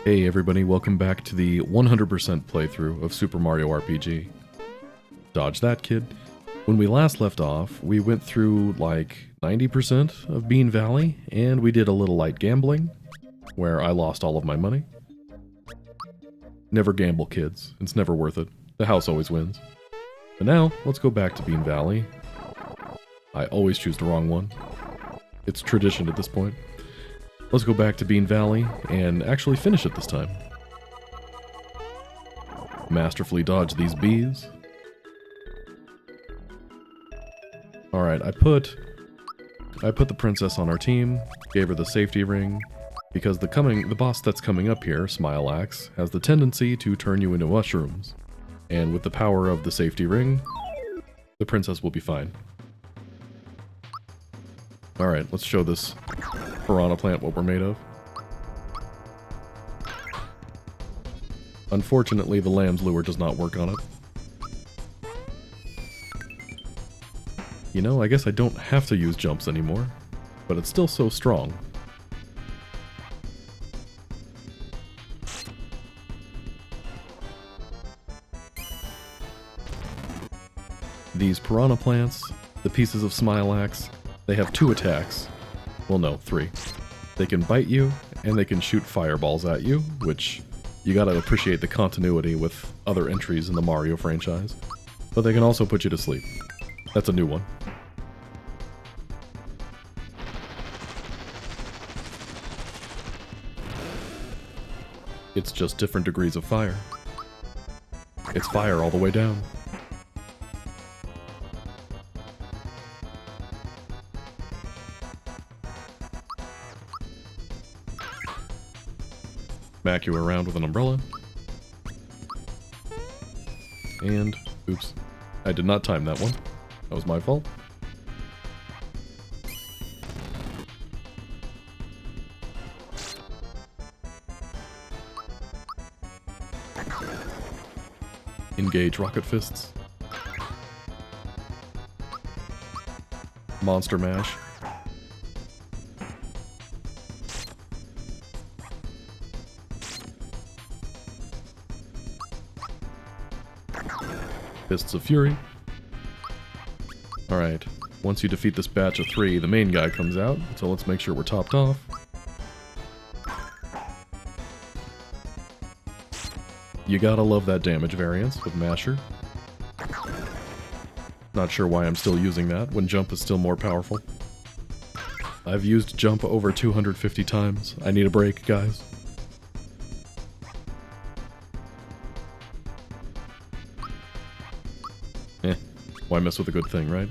Hey everybody, welcome back to the 100% playthrough of Super Mario RPG. Dodge that, kid. When we last left off, we went through like 90% of Bean Valley, and we did a little light gambling, where I lost all of my money. Never gamble, kids. It's never worth it. The house always wins. But now, let's go back to Bean Valley. I always choose the wrong one. It's tradition at this point. Let's go back to Bean Valley and actually finish it this time. Masterfully dodge these bees. Alright, I put the princess on our team, gave her the safety ring, because the boss that's coming up here, Smile Axe, has the tendency to turn you into mushrooms. And with the power of the safety ring, the princess will be fine. Alright, let's show this piranha plant what we're made of. Unfortunately, the lamb's lure does not work on it. You know, I guess I don't have to use jumps anymore, but it's still so strong. These piranha plants, the pieces of Smile Axe, they have 2 attacks. Well, no, 3. They can bite you, and they can shoot fireballs at you, which you gotta appreciate the continuity with other entries in the Mario franchise. But they can also put you to sleep. That's a new one. It's just different degrees of fire. It's fire all the way down. Smack you around with an umbrella. And, oops, I did not time that one. That was my fault. Engage rocket fists. Monster mash. Fists of Fury. Alright, once you defeat this batch of 3, the main guy comes out, so let's make sure we're topped off. You gotta love that damage variance with Masher. Not sure why I'm still using that, when Jump is still more powerful. I've used Jump over 250 times. I need a break, guys. Why mess with a good thing, right?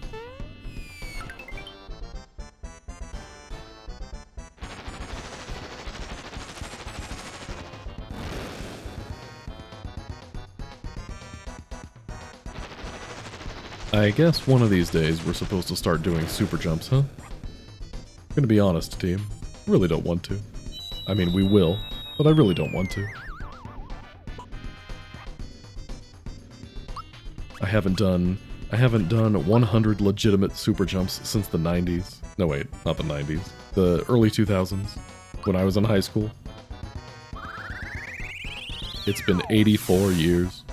I guess one of these days we're supposed to start doing super jumps, huh? I'm gonna be honest, team. Really don't want to. I mean, we will, but I really don't want to. I haven't done 100 legitimate super jumps since the 90s. No wait, not the 90s. The early 2000s, when I was in high school. It's been 84 years.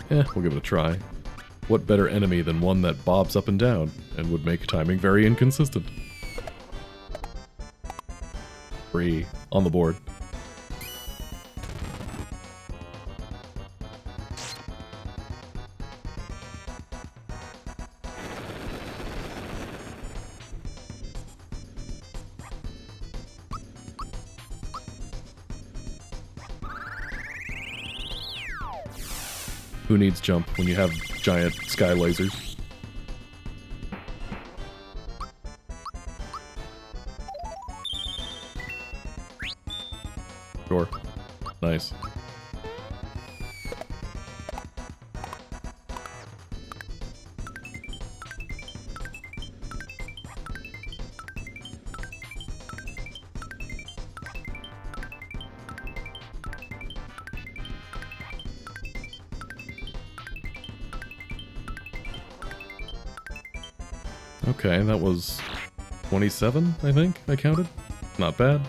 We'll give it a try. What better enemy than one that bobs up and down, and would make timing very inconsistent. 3 on the board. Who needs jump when you have giant sky lasers? Sure. Nice. Okay, that was 27, I think, I counted. Not bad.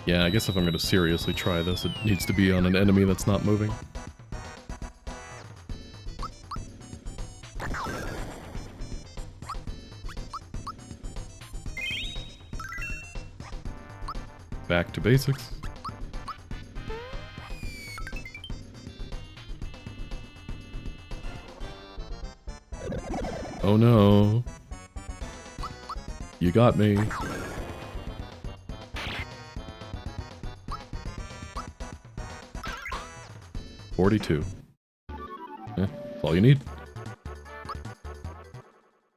Yeah, I guess if I'm going to seriously try this, it needs to be on an enemy that's not moving. Back to basics. Oh no. You got me. $42. That's all you need.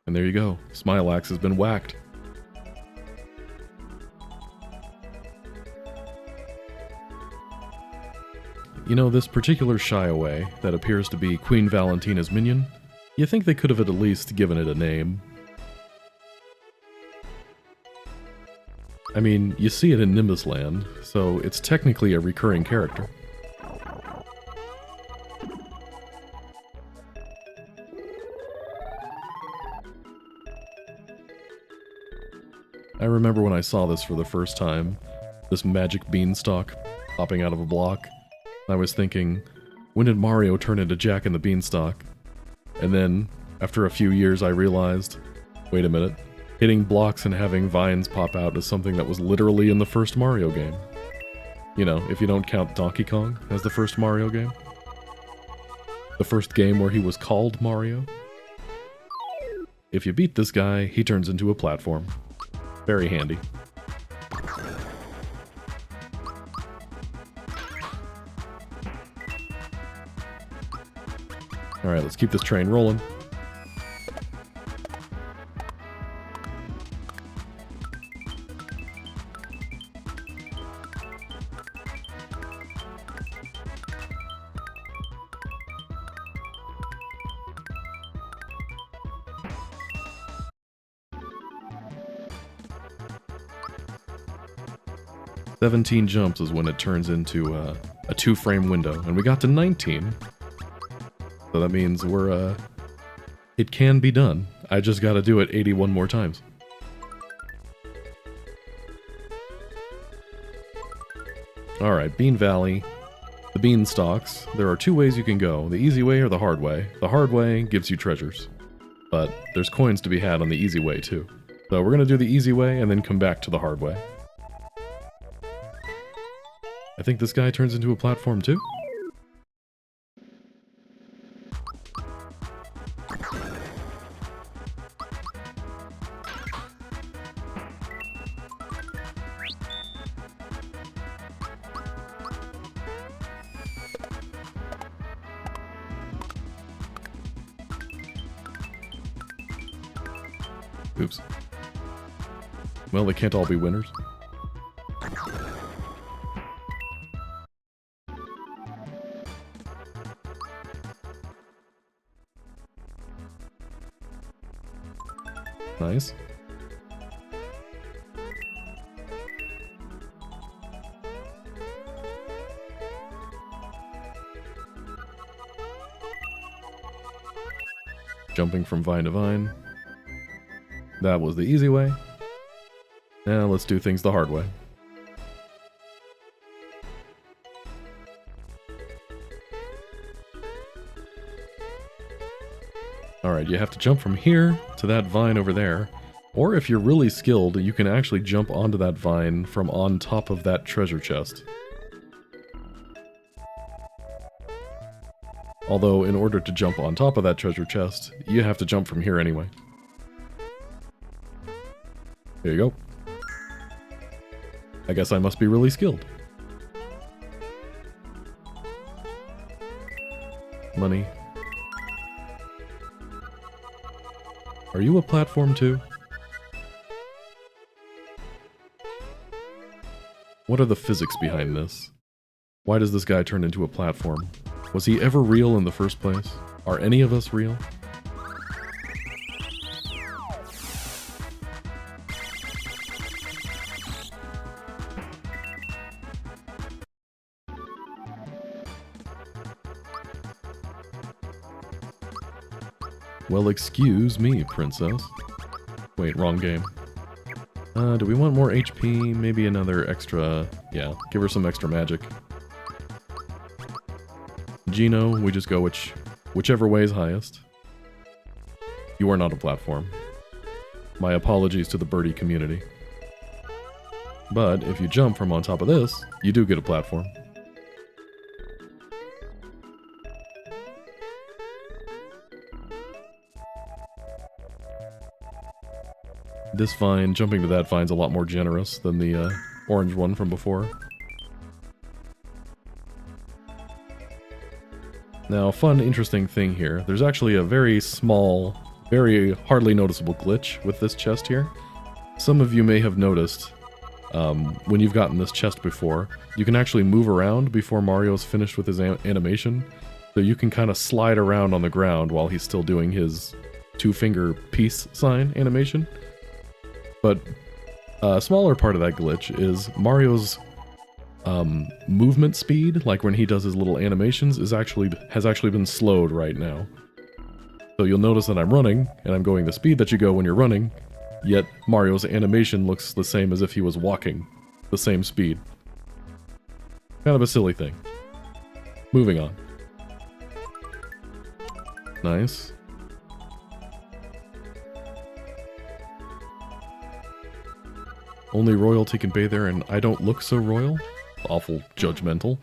And there you go. Smilax has been whacked. You know, this particular shy away that appears to be Queen Valentina's minion, you think they could have at least given it a name. I mean, you see it in Nimbus Land, so it's technically a recurring character. I remember when I saw this for the first time, this magic beanstalk popping out of a block. I was thinking, when did Mario turn into Jack and the Beanstalk? And then, after a few years, I realized, wait a minute, hitting blocks and having vines pop out is something that was literally in the first Mario game. You know, if you don't count Donkey Kong as the first Mario game. The first game where he was called Mario. If you beat this guy, he turns into a platform. Very handy. Alright, let's keep this train rolling. "17 jumps is when it turns into a 2-frame window, and we got to 19. So that means we're, it can be done. I just gotta do it 81 more times. Alright, Bean Valley. The beanstalks. There are 2 ways you can go, the easy way or the hard way. The hard way gives you treasures. But there's coins to be had on the easy way, too. So we're gonna do the easy way and then come back to the hard way. I think this guy turns into a platform, too? Oops. Well, they can't all be winners. Nice. Jumping from vine to vine. That was the easy way. Now let's do things the hard way. Alright, you have to jump from here to that vine over there. Or if you're really skilled, you can actually jump onto that vine from on top of that treasure chest. Although, in order to jump on top of that treasure chest, you have to jump from here anyway. There you go. I guess I must be really skilled. Money. Are you a platform too? What are the physics behind this? Why does this guy turn into a platform? Was he ever real in the first place? Are any of us real? Well, excuse me, princess. Wait, wrong game. Do we want more HP? Maybe another extra... Yeah, give her some extra magic. Gino, we just go whichever way is highest. You are not a platform. My apologies to the birdie community. But if you jump from on top of this, you do get a platform. This vine, jumping to that vine's a lot more generous than the orange one from before. Now, fun, interesting thing here. There's actually a very small, very hardly noticeable glitch with this chest here. Some of you may have noticed, when you've gotten this chest before, you can actually move around before Mario's finished with his animation. So you can kind of slide around on the ground while he's still doing his two-finger peace sign animation. But a smaller part of that glitch is Mario's movement speed, like when he does his little animations, has actually been slowed right now. So you'll notice that I'm running, and I'm going the speed that you go when you're running, yet Mario's animation looks the same as if he was walking, the same speed. Kind of a silly thing. Moving on. Nice. Only royalty can bathe there, and I don't look so royal? Awful judgmental.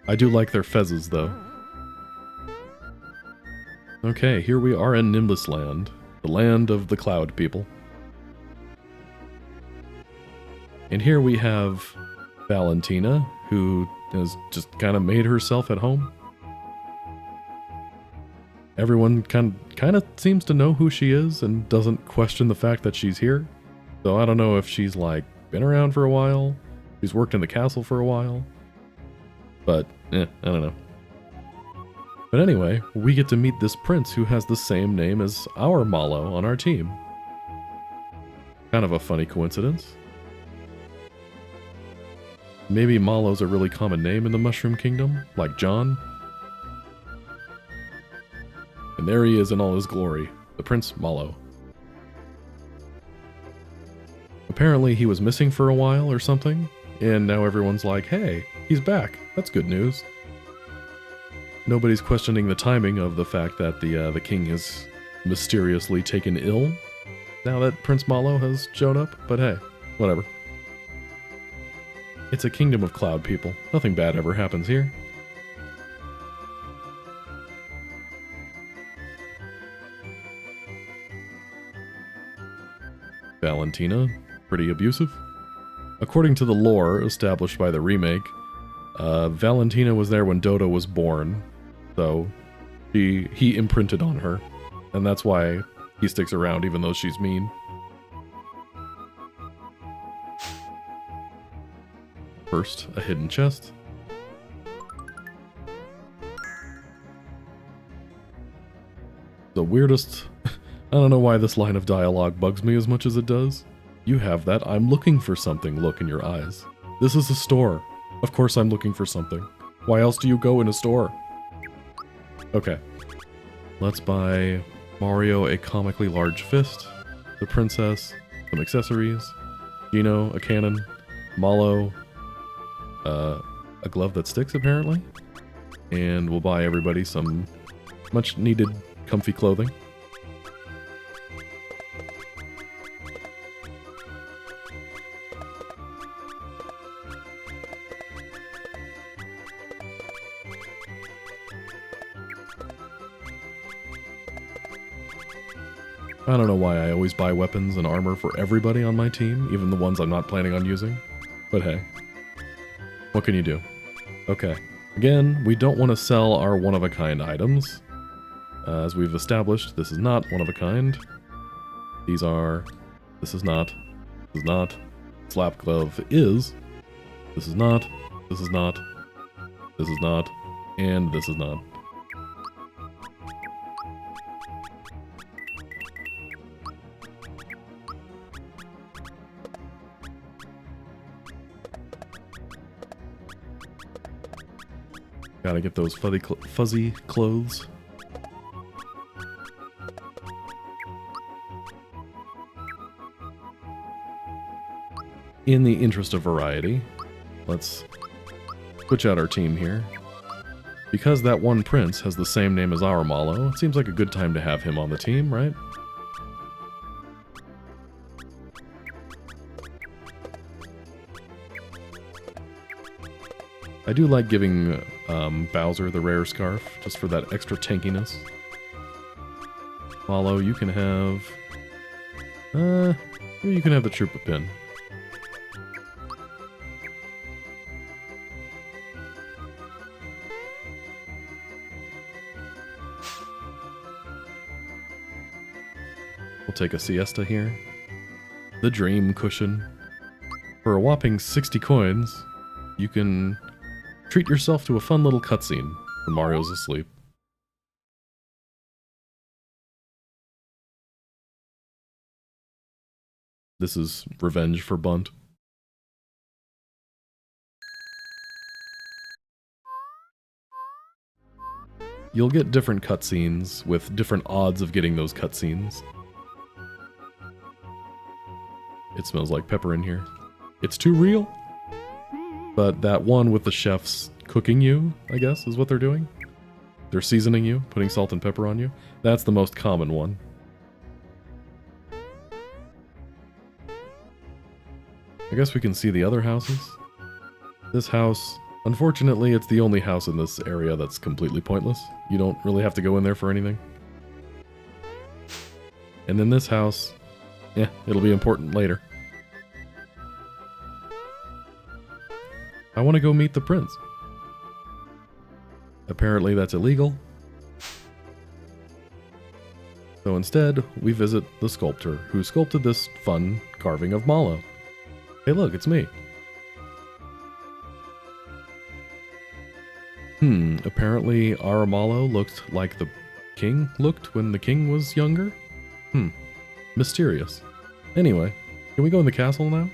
I do like their fezzes, though. Okay, here we are in Nimbus Land, the land of the cloud people. And here we have Valentina, who has just kind of made herself at home. Everyone kind of seems to know who she is and doesn't question the fact that she's here. So I don't know if she's, like, been around for a while, she's worked in the castle for a while, but, I don't know. But anyway, we get to meet this prince who has the same name as our Malo on our team. Kind of a funny coincidence. Maybe Malo's a really common name in the Mushroom Kingdom, like John. And there he is in all his glory, the Prince Malo. Apparently he was missing for a while or something, and now everyone's like, hey, he's back. That's good news. Nobody's questioning the timing of the fact that the king is mysteriously taken ill now that Prince Malo has shown up, but hey, whatever. It's a kingdom of cloud people. Nothing bad ever happens here. Valentina, pretty abusive. According to the lore established by the remake, Valentina was there when Dodo was born, so he imprinted on her, and that's why he sticks around even though she's mean. First, a hidden chest. The weirdest... I don't know why this line of dialogue bugs me as much as it does. You have that I'm looking for something look in your eyes. This is a store. Of course I'm looking for something. Why else do you go in a store? Okay. Let's buy Mario a comically large fist, the princess, some accessories, Gino a cannon, Malo a glove that sticks apparently, and we'll buy everybody some much needed comfy clothing. I don't know why I always buy weapons and armor for everybody on my team, even the ones I'm not planning on using. But hey, what can you do? Okay. Again, we don't want to sell our one-of-a-kind items. As we've established, this is not one-of-a-kind. These are... This is not. This is not. Slap Glove is. This is not. This is not. This is not. And this is not. Gotta get those fuzzy clothes. In the interest of variety, let's switch out our team here. Because that one prince has the same name as our Mallow, it seems like a good time to have him on the team, right? I do like giving Bowser the rare scarf, just for that extra tankiness. Mallow, you can have... you can have the Troopa pin. We'll take a siesta here. The Dream Cushion. For a whopping 60 coins, you can treat yourself to a fun little cutscene when Mario's asleep. This is revenge for Bunt. You'll get different cutscenes with different odds of getting those cutscenes. It smells like pepper in here. It's too real. But that one with the chefs cooking you, I guess, is what they're doing. They're seasoning you, putting salt and pepper on you. That's the most common one. I guess we can see the other houses. This house, unfortunately, it's the only house in this area that's completely pointless. You don't really have to go in there for anything. And then this house, yeah, it'll be important later. I want to go meet the prince. Apparently that's illegal. So instead, we visit the sculptor who sculpted this fun carving of Mallow. Hey look, it's me. Apparently our Mallow looked like the king looked when the king was younger? Mysterious. Anyway, can we go in the castle now?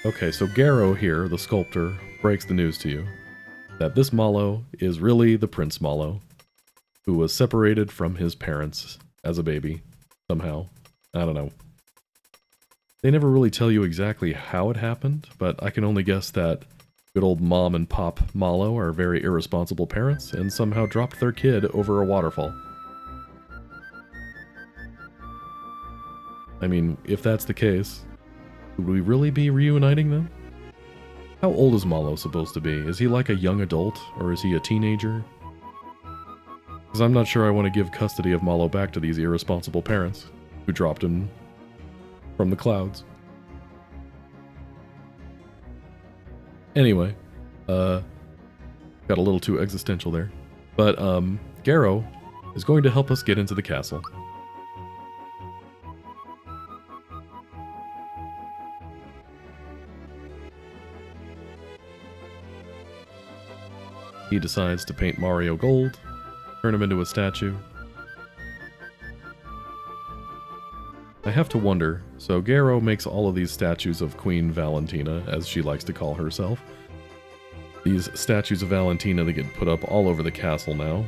Okay, so Garrow here, the sculptor, breaks the news to you that this Mallow is really the Prince Mallow, who was separated from his parents as a baby, somehow. I don't know. They never really tell you exactly how it happened, but I can only guess that good old Mom and Pop Mallow are very irresponsible parents and somehow dropped their kid over a waterfall. I mean, if that's the case, would we really be reuniting them? How old is Mallow supposed to be? Is he like a young adult, or is he a teenager? Because I'm not sure I want to give custody of Mallow back to these irresponsible parents who dropped him from the clouds. Anyway, got a little too existential there. But, Garrow is going to help us get into the castle. He decides to paint Mario gold, turn him into a statue. I have to wonder, so Garrow makes all of these statues of Queen Valentina, as she likes to call herself. These statues of Valentina that get put up all over the castle now.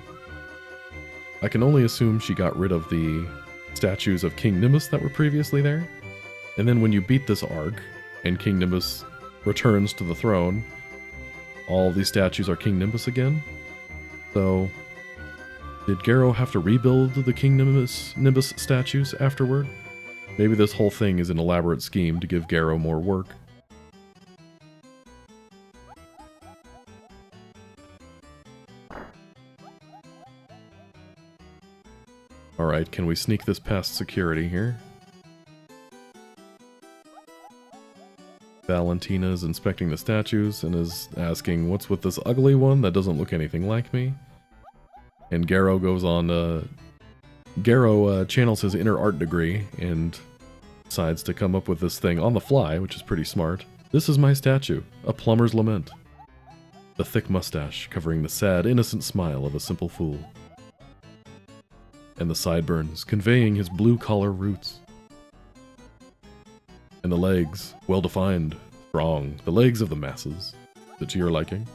I can only assume she got rid of the statues of King Nimbus that were previously there. And then when you beat this arc, and King Nimbus returns to the throne, all these statues are King Nimbus again. So, did Garrow have to rebuild the King Nimbus statues afterward? Maybe this whole thing is an elaborate scheme to give Garrow more work. Alright, can we sneak this past security here? Valentina is inspecting the statues and is asking, what's with this ugly one that doesn't look anything like me? And Garrow goes on, Garrow channels his inner art degree and decides to come up with this thing on the fly, which is pretty smart. This is my statue, a plumber's lament. The thick mustache covering the sad, innocent smile of a simple fool. And the sideburns conveying his blue-collar roots. And the legs, well-defined, strong, the legs of the masses. Is it to your liking?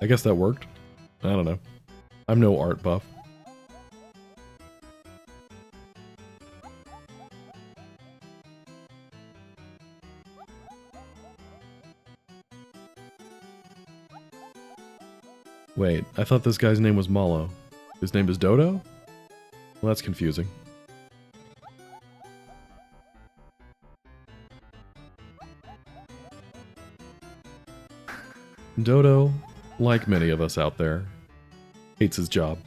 I guess that worked. I don't know. I'm no art buff. Wait, I thought this guy's name was Malo. His name is Dodo? Well, that's confusing. Dodo, like many of us out there, hates his job.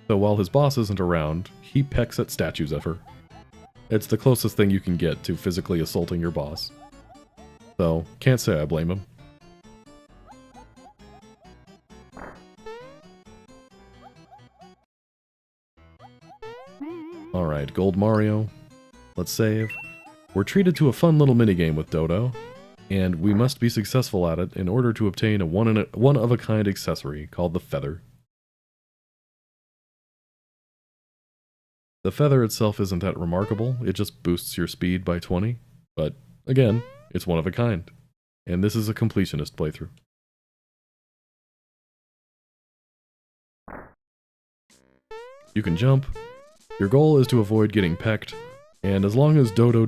So while his boss isn't around, he pecks at statues of her. It's the closest thing you can get to physically assaulting your boss. So, can't say I blame him. Alright, Gold Mario. Let's save. We're treated to a fun little minigame with Dodo, and we must be successful at it in order to obtain a one-of-a-kind accessory called the Feather. The Feather itself isn't that remarkable, it just boosts your speed by 20, but again, it's one of a kind, and this is a completionist playthrough. You can jump. Your goal is to avoid getting pecked, and as long as Dodo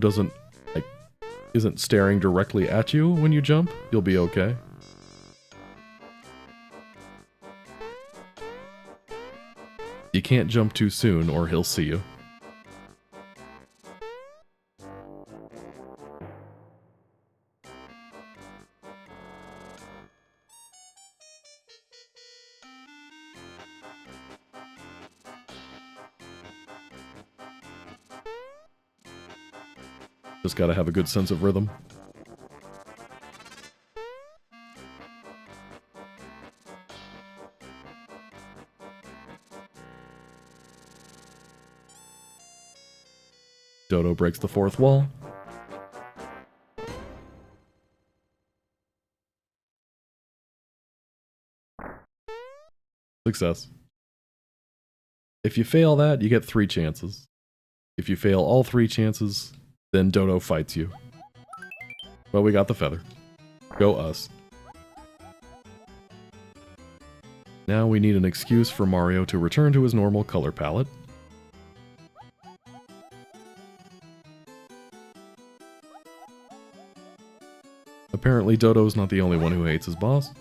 isn't staring directly at you when you jump, you'll be okay. You can't jump too soon or he'll see you. Just gotta have a good sense of rhythm. Dodo breaks the fourth wall. Success. If you fail that, you get 3 chances. If you fail all 3 chances, then Dodo fights you. But we got the feather. Go us. Now we need an excuse for Mario to return to his normal color palette. Apparently Dodo's not the only one who hates his boss.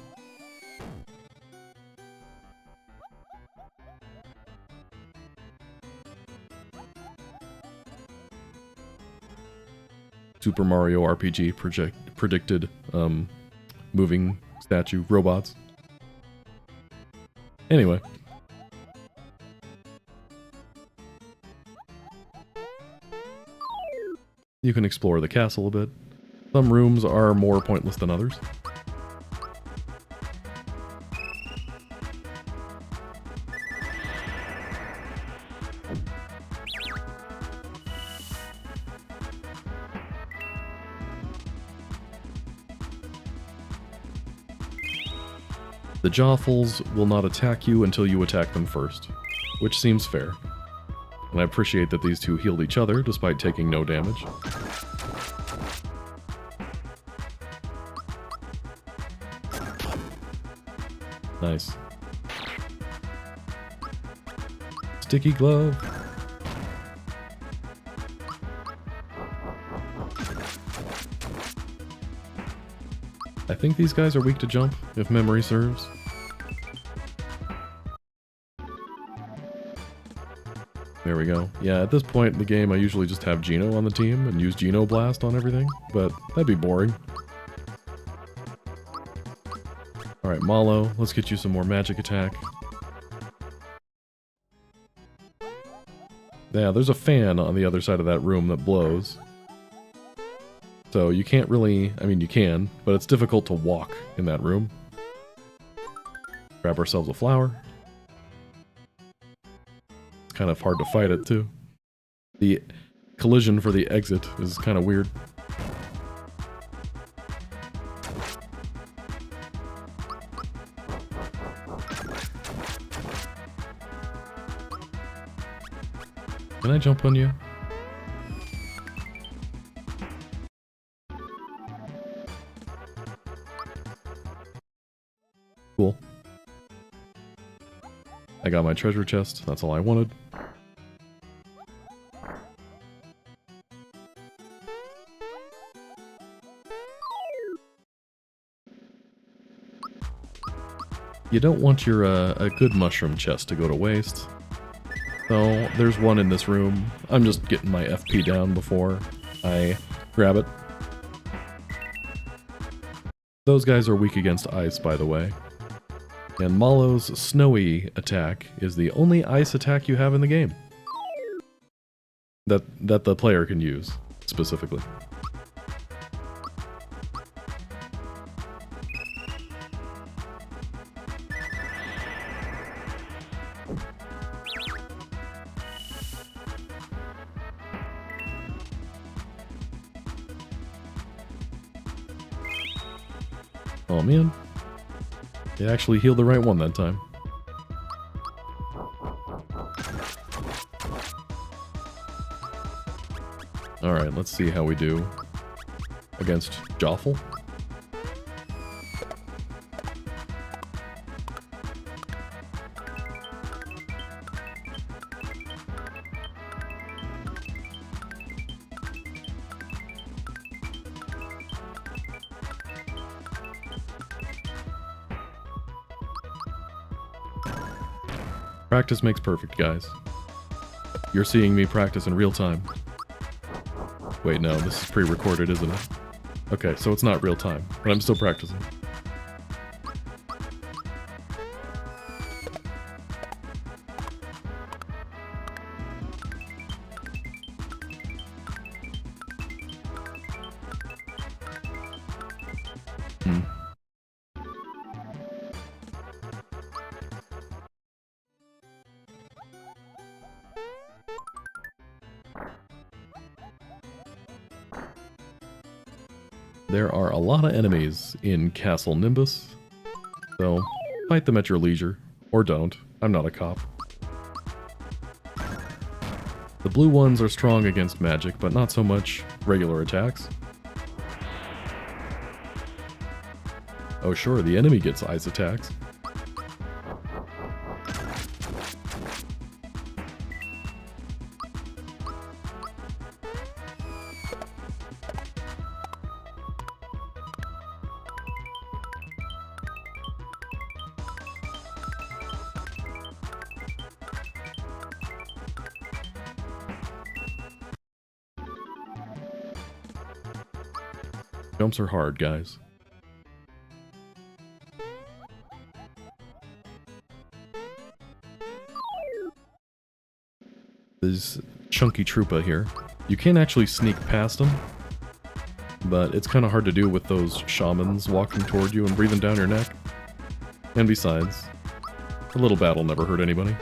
Super Mario RPG predicted moving statue robots. Anyway. You can explore the castle a bit. Some rooms are more pointless than others. The Jawfuls will not attack you until you attack them first, which seems fair. And I appreciate that these two healed each other despite taking no damage. Nice. Sticky glove. I think these guys are weak to jump, if memory serves. There we go. Yeah, at this point in the game I usually just have Geno on the team and use Geno Blast on everything, but that'd be boring. Alright, Malo, let's get you some more magic attack. Yeah, there's a fan on the other side of that room that blows. So you can't really, I mean you can, but it's difficult to walk in that room. Grab ourselves a flower. It's kind of hard to fight it, too. The collision for the exit is kind of weird. Can I jump on you? Cool. I got my treasure chest. That's all I wanted. You don't want your a good mushroom chest to go to waste. So, there's one in this room. I'm just getting my FP down before I grab it. Those guys are weak against ice, by the way. And Malo's snowy attack is the only ice attack you have in the game. That the player can use, specifically. Oh man. It actually healed the right one that time. Alright, let's see how we do against Joffle. Practice makes perfect, guys. You're seeing me practice in real time. Wait, no, this is pre-recorded, isn't it? Okay, so it's not real time, but I'm still practicing. There are a lot of enemies in Castle Nimbus, so fight them at your leisure, or don't. I'm not a cop. The blue ones are strong against magic, but not so much regular attacks. Oh sure, the enemy gets ice attacks. Jumps are hard, guys. This chunky troopa here. You can actually sneak past them, but it's kind of hard to do with those shamans walking toward you and breathing down your neck. And besides, a little battle never hurt anybody.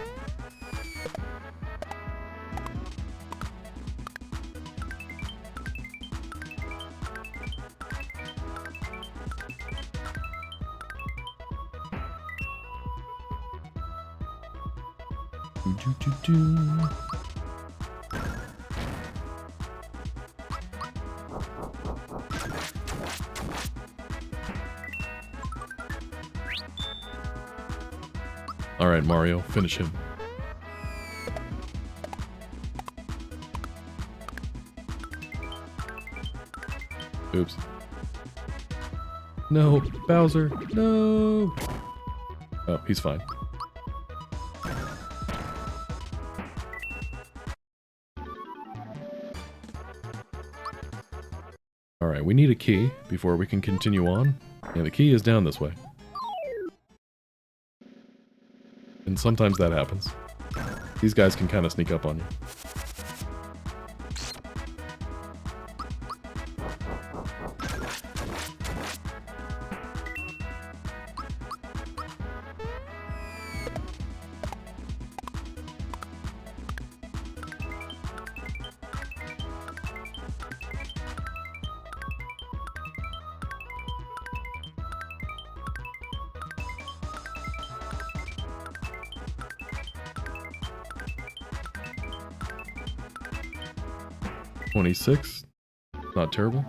Alright, Mario, finish him. Oops. No, Bowser, no! Oh, he's fine. Alright, we need a key before we can continue on, and the key is down this way. And sometimes that happens. These guys can kind of sneak up on you. 26. Not terrible.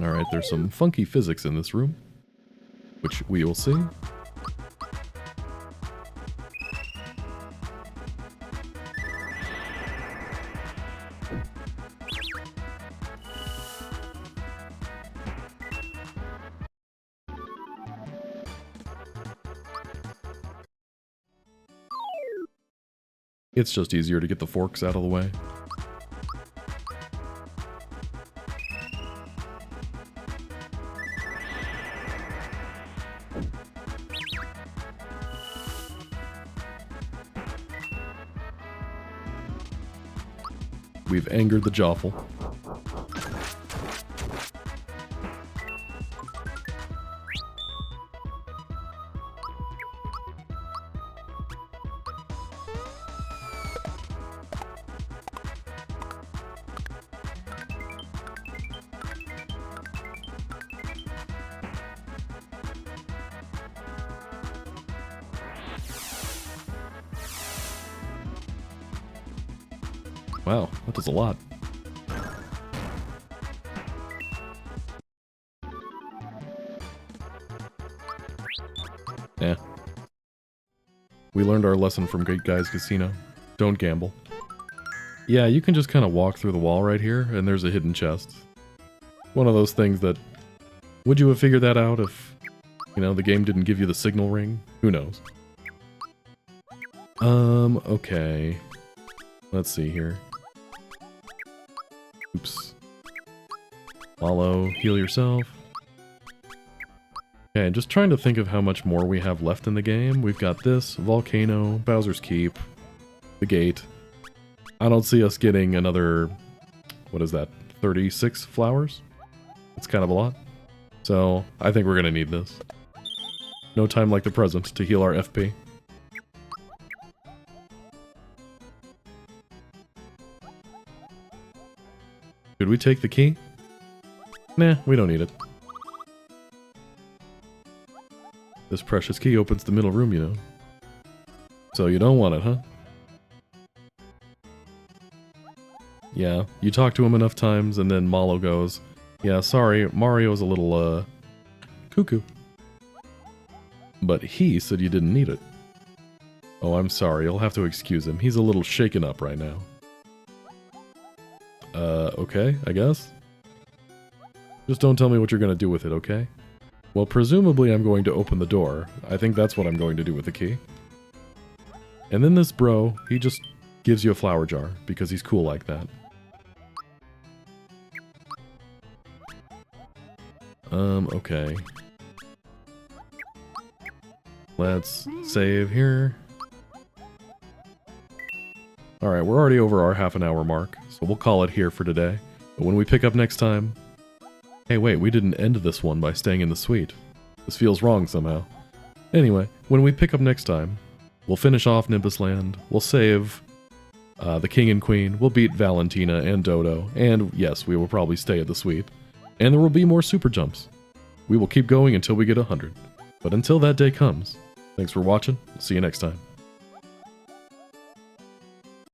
Alright, there's some funky physics in this room, which we will see. It's just easier to get the forks out of the way. We've angered the Joffle. Wow, that does a lot. Yeah. We learned our lesson from Great Guy's Casino. Don't gamble. Yeah, you can just kind of walk through the wall right here, and there's a hidden chest. One of those things that... Would you have figured that out if, you know, the game didn't give you the signal ring? Who knows? Okay. Let's see here. Oops. Follow, heal yourself. Okay, just trying to think of how much more we have left in the game. We've got this, Volcano, Bowser's Keep, the gate. I don't see us getting another, what is that, 36 flowers? It's kind of a lot. So, I think we're gonna need this. No time like the present to heal our FP. Should we take the key? Nah, we don't need it. This precious key opens the middle room, you know. So you don't want it, huh? Yeah, you talk to him enough times and then Malo goes, yeah, sorry, Mario's a little, cuckoo. But he said you didn't need it. Oh, I'm sorry, you'll have to excuse him. He's a little shaken up right now. Okay, I guess? Just don't tell me what you're gonna do with it, okay? Well, presumably I'm going to open the door. I think that's what I'm going to do with the key. And then this bro, he just gives you a flower jar, because he's cool like that. Okay. Let's save here. Alright, we're already over our half-an-hour mark, so we'll call it here for today. But when we pick up next time... Hey, wait, we didn't end this one by staying in the suite. This feels wrong somehow. Anyway, when we pick up next time, we'll finish off Nimbus Land, we'll save the King and Queen, we'll beat Valentina and Dodo, and yes, we will probably stay at the suite. And there will be more super jumps. We will keep going until we get 100. But until that day comes, thanks for watching, see you next time.